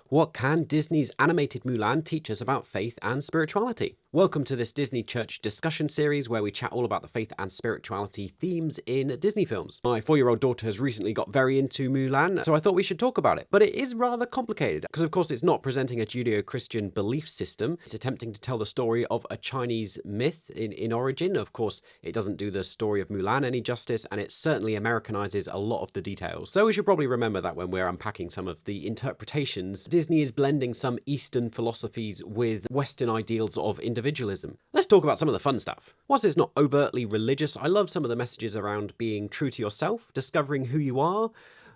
What can Disney's animated Mulan teach us about faith and spirituality? Welcome to this Disney Church discussion series where we chat all about the faith and spirituality themes in Disney films. My 4-year-old daughter has recently got very into Mulan, so I thought we should talk about it. But it is rather complicated, because of course it's not presenting a Judeo-Christian belief system. It's attempting to tell the story of a Chinese myth in origin. Of course, it doesn't do the story of Mulan any justice, and it certainly Americanizes a lot of the details. So we should probably remember that when we're unpacking some of the interpretations. Disney is blending some Eastern philosophies with Western ideals of individualism. Let's talk about some of the fun stuff. Whilst it's not overtly religious, I love some of the messages around being true to yourself, discovering who you are.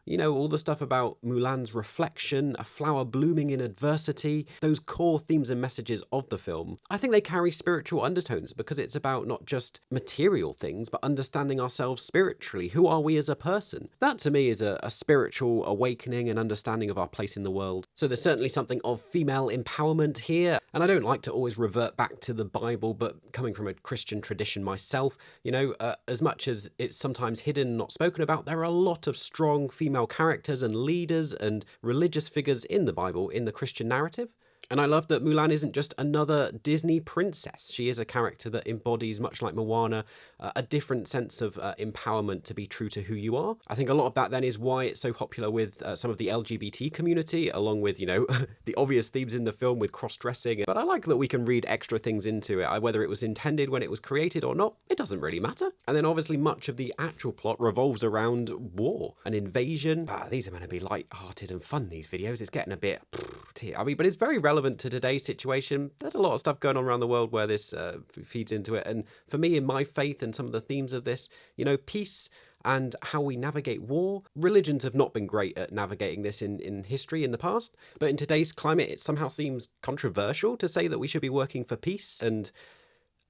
You know, all the stuff about Mulan's reflection, a flower blooming in adversity, those core themes and messages of the film. I think they carry spiritual undertones because it's about not just material things, but understanding ourselves spiritually. Who are we as a person? That to me is a spiritual awakening and understanding of our place in the world. So there's certainly something of female empowerment here. And I don't like to always revert back to the Bible, but coming from a Christian tradition myself, you know, as much as it's sometimes hidden and not spoken about, there are a lot of strong female characters and leaders and religious figures in the Bible, in the Christian narrative. And I love that Mulan isn't just another Disney princess. She is a character that embodies, much like Moana, a different sense of empowerment to be true to who you are. I think a lot of that then is why it's so popular with some of the LGBT community, along with, you know, the obvious themes in the film with cross-dressing. But I like that we can read extra things into it. Whether it was intended when it was created or not, it doesn't really matter. And then obviously much of the actual plot revolves around war, an invasion. These are meant to be light-hearted and fun, these videos. It's getting a bit... but it's very relevant to today's situation. There's a lot of stuff going on around the world where this feeds into it. And for me, in my faith and some of the themes of this, you know, peace and how we navigate war. Religions have not been great at navigating this in history in the past, but in today's climate, it somehow seems controversial to say that we should be working for peace and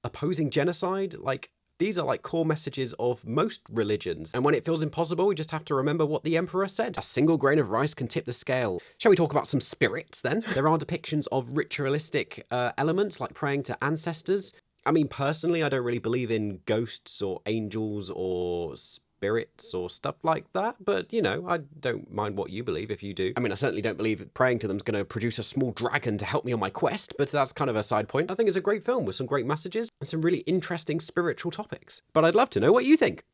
opposing genocide. These are core messages of most religions. And when it feels impossible, we just have to remember what the emperor said. A single grain of rice can tip the scale. Shall we talk about some spirits then? There are depictions of ritualistic elements like praying to ancestors. I mean, personally, I don't really believe in ghosts or angels or spirits or stuff like that, but you know, I don't mind what you believe if you do. I mean, I certainly don't believe praying to them is going to produce a small dragon to help me on my quest, but that's kind of a side point. I think it's a great film with some great messages and some really interesting spiritual topics. But I'd love to know what you think.